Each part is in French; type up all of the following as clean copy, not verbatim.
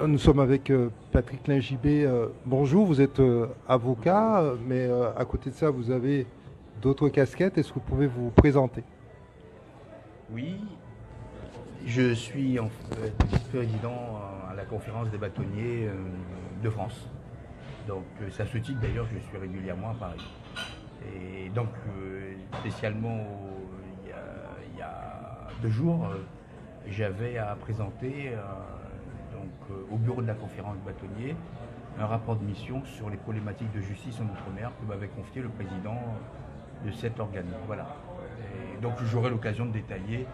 Nous sommes avec Patrick Lingibé. Bonjour, vous êtes avocat, mais à côté de ça, vous avez d'autres casquettes. Est-ce que vous pouvez vous présenter? Oui, je suis en fait vice-président à la conférence des bâtonniers de France. Donc c'est à ce titre d'ailleurs que je suis régulièrement à Paris. Et donc spécialement il y a 2 jours, j'avais à présenter au bureau de la conférence des bâtonniers un rapport de mission sur les problématiques de justice en Outre-mer que m'avait confié le président de cet organe. Voilà. Et donc j'aurai l'occasion de détailler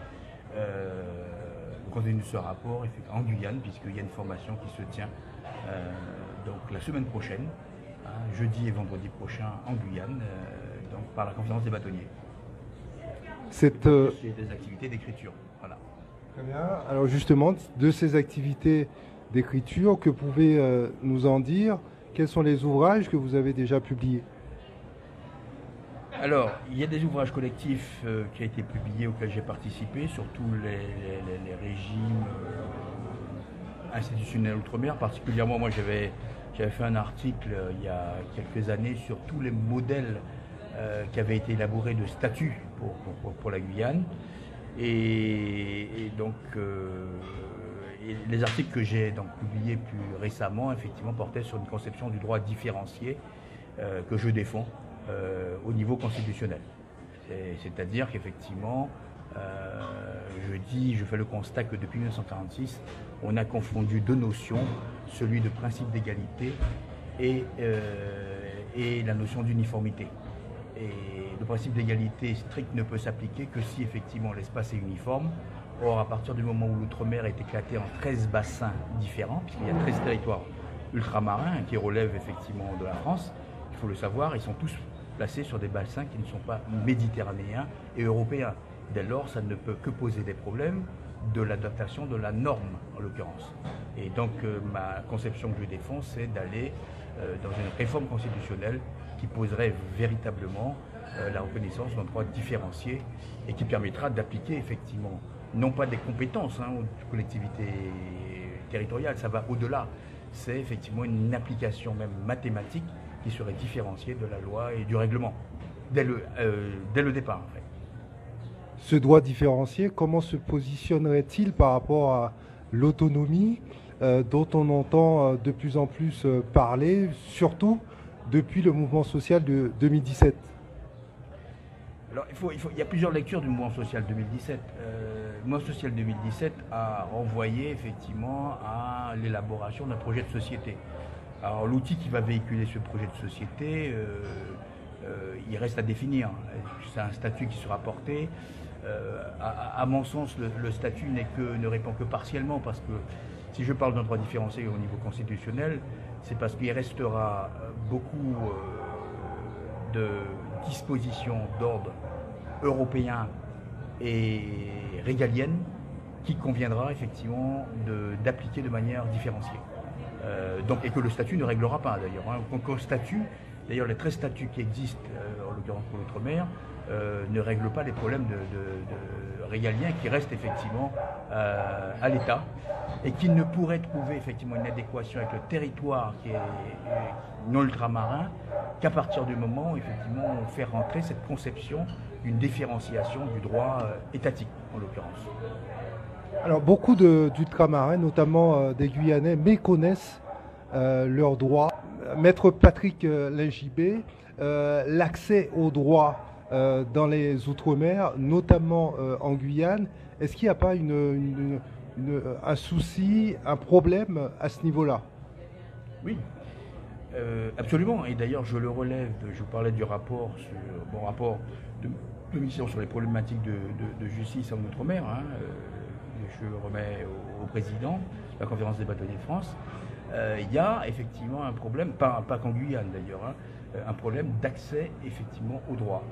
le contenu de ce rapport en Guyane, puisqu'il y a une formation qui se tient donc la semaine prochaine, hein, jeudi et vendredi prochain en Guyane, donc par la conférence des bâtonniers. C'est Des activités d'écriture. Voilà. très bien. Alors justement, de ces activités d'écriture, que pouvez nous en dire? Quels sont les ouvrages que vous avez déjà publiés? Alors, il y a des ouvrages collectifs qui ont été publiés auxquels j'ai participé, surtout les régimes institutionnels outre-mer. Particulièrement, moi, j'avais fait un article il y a quelques années sur tous les modèles qui avaient été élaborés de statut pour la Guyane. Et donc, et les articles que j'ai donc publiés plus récemment, effectivement, portaient sur une conception du droit différencié que je défends au niveau constitutionnel. C'est-à-dire qu'effectivement, je fais le constat que depuis 1946, on a confondu deux notions, celui de principe d'égalité et la notion d'uniformité. Et le principe d'égalité strict ne peut s'appliquer que si effectivement l'espace est uniforme. Or, à partir du moment où l'outre-mer est éclaté en 13 bassins différents, puisqu'il y a 13 territoires ultramarins qui relèvent effectivement de la France, il faut le savoir, ils sont tous placés sur des bassins qui ne sont pas méditerranéens et européens. Dès lors, ça ne peut que poser des problèmes de l'adaptation de la norme, en l'occurrence. Et donc, ma conception que je défends, c'est d'aller dans une réforme constitutionnelle qui poserait véritablement la reconnaissance d'un droit différencié et qui permettra d'appliquer effectivement, non pas des compétences aux collectivités territoriales, ça va au-delà. C'est effectivement une application même mathématique qui serait différenciée de la loi et du règlement, dès le départ en fait. Ce droit différencié, comment se positionnerait-il par rapport à l'autonomie dont on entend de plus en plus parler, surtout depuis le mouvement social de 2017? Alors, il y a plusieurs lectures du mouvement social 2017. Le mouvement social 2017 a renvoyé effectivement à l'élaboration d'un projet de société. Alors, l'outil qui va véhiculer ce projet de société, il reste à définir. C'est un statut qui sera porté. À mon sens, le statut ne répond que partiellement, parce que si je parle d'un droit différencié au niveau constitutionnel, c'est parce qu'il restera beaucoup de dispositions d'ordre européen et régalienne qui conviendra effectivement d'appliquer de manière différenciée. Et que le statut ne réglera pas d'ailleurs. D'ailleurs les 13 statuts qui existent, en l'occurrence pour l'outre-mer, ne règlent pas les problèmes de régaliens qui restent effectivement à l'État et qui ne pourraient trouver effectivement une adéquation avec le territoire qui est non ultramarin qu'à partir du moment où effectivement on fait rentrer cette conception d'une différenciation du droit étatique en l'occurrence. Alors beaucoup d'ultramarins, notamment des Guyanais, méconnaissent leurs droits. Maître Patrick Lingibé, l'accès aux droits dans les Outre-mer, notamment en Guyane, est-ce qu'il n'y a pas un souci, un problème à ce niveau-là? Oui, absolument. Et d'ailleurs, je le relève, je vous parlais du rapport, mon rapport de mission sur les problématiques de justice en Outre-mer, je le remets au président de la conférence des bâtonniers de France. Il y a effectivement un problème, pas qu'en Guyane d'ailleurs, un problème d'accès effectivement au droit.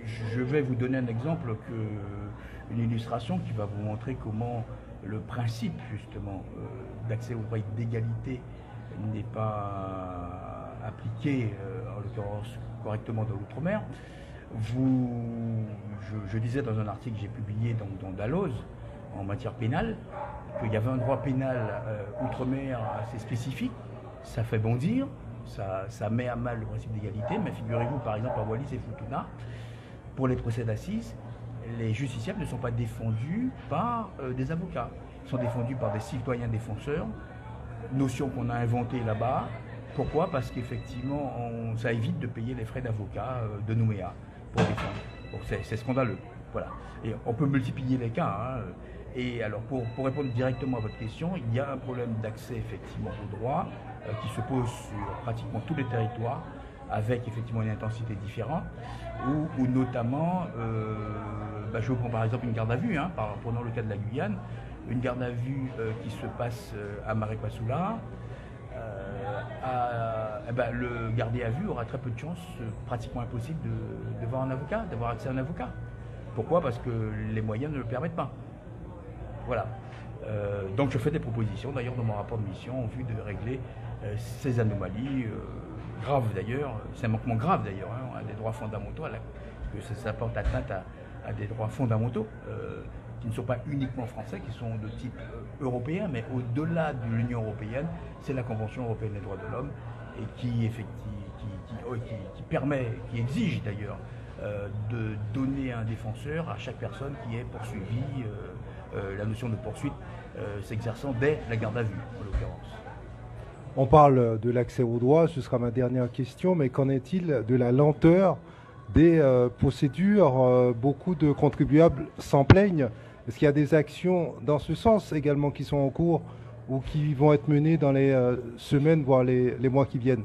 Je vais vous donner un exemple, une illustration qui va vous montrer comment le principe justement d'accès au droit d'égalité n'est pas appliqué, en l'occurrence correctement dans l'outre-mer. Je disais dans un article que j'ai publié dans Dalloz en matière pénale qu'il y avait un droit pénal outre-mer assez spécifique, ça fait bondir, ça met à mal le principe d'égalité, mais figurez-vous par exemple à Wallis et Futuna, pour les procès d'assises, les justiciables ne sont pas défendus par des avocats, ils sont défendus par des citoyens défenseurs, notion qu'on a inventée là-bas. Pourquoi? Parce qu'effectivement, ça évite de payer les frais d'avocat de Nouméa pour défendre. Donc c'est scandaleux. Voilà. Et on peut multiplier les cas. Hein. Et alors, pour répondre directement à votre question, il y a un problème d'accès effectivement au droit qui se pose sur pratiquement tous les territoires, avec effectivement une intensité différente, où notamment, je vous prends par exemple une garde à vue, hein, prenons le cas de la Guyane, une garde à vue qui se passe à Marekwa-Soula, le gardé à vue aura très peu de chances, pratiquement impossible de voir un avocat, d'avoir accès à un avocat. Pourquoi? Parce que les moyens ne le permettent pas. Voilà. Donc je fais des propositions d'ailleurs dans mon rapport de mission en vue de régler ces anomalies graves d'ailleurs, c'est un manquement grave d'ailleurs, hein, à des droits fondamentaux, parce que ça porte atteinte à des droits fondamentaux qui ne sont pas uniquement français, qui sont de type européen, mais au-delà de l'Union européenne, c'est la Convention européenne des droits de l'homme et qui permet, qui exige d'ailleurs de donner un défenseur à chaque personne qui est poursuivie, la notion de poursuite s'exerçant dès la garde à vue en l'occurrence. On parle de l'accès au droit, ce sera ma dernière question, mais qu'en est-il de la lenteur des procédures? Beaucoup de contribuables s'en plaignent. Est-ce qu'il y a des actions dans ce sens également qui sont en cours ou qui vont être menées dans les semaines, voire les mois qui viennent?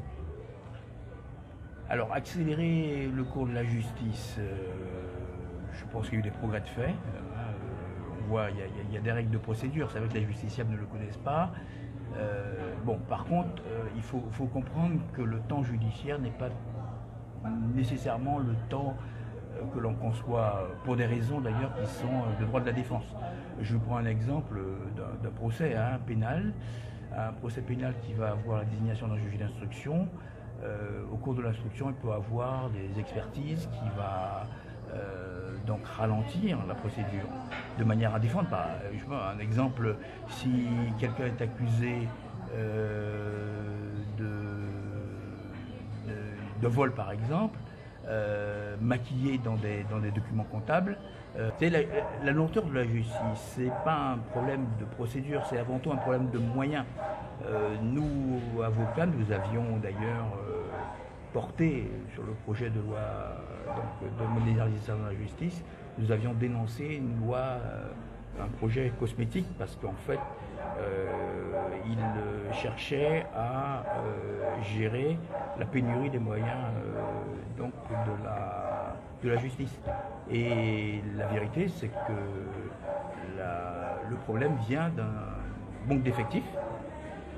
Alors, accélérer le cours de la justice, je pense qu'il y a eu des progrès de fait. On voit, il y a des règles de procédure, c'est vrai que les justiciables ne le connaissent pas. Par contre, il faut comprendre que le temps judiciaire n'est pas nécessairement le temps que l'on conçoit, pour des raisons d'ailleurs qui sont de droit de la défense. Je vous prends un exemple d'un procès pénal, un procès pénal qui va avoir la désignation d'un juge d'instruction. Au cours de l'instruction, il peut avoir des expertises qui va donc ralentir la procédure de manière à défendre. Je vois un exemple, si quelqu'un est accusé de vol par exemple, maquillé dans des documents comptables. La lenteur de la justice, c'est pas un problème de procédure, c'est avant tout un problème de moyens. Nous, avocats, nous avions d'ailleurs porté sur le projet de loi de modernisation de la justice, nous avions dénoncé une loi, un projet cosmétique, parce qu'en fait, il cherchait à gérer la pénurie des moyens de la justice. Et la vérité, c'est que le problème vient d'un manque d'effectifs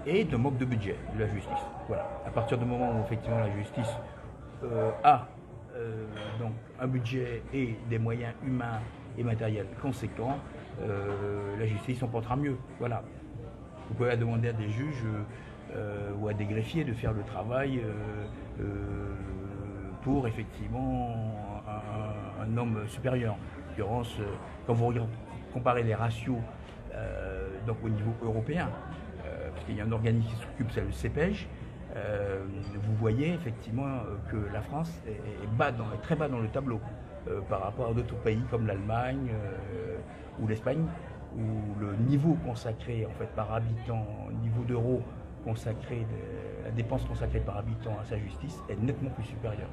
et d'un manque de budget de la justice. Voilà. À partir du moment où effectivement la justice a donc un budget et des moyens humains et matériels conséquents, la justice s'en portera mieux. Voilà. Vous pouvez demander à des juges ou à des greffiers de faire le travail pour effectivement un homme supérieur. En l'occurrence, quand vous comparez les ratios donc au niveau européen, parce qu'il y a un organisme qui s'occupe, c'est le CEPEJ, vous voyez effectivement que la France est très bas dans le tableau par rapport à d'autres pays comme l'Allemagne ou l'Espagne, où le niveau consacré en fait par habitant, niveau d'euros consacré, la dépense consacrée par habitant à sa justice est nettement plus supérieure.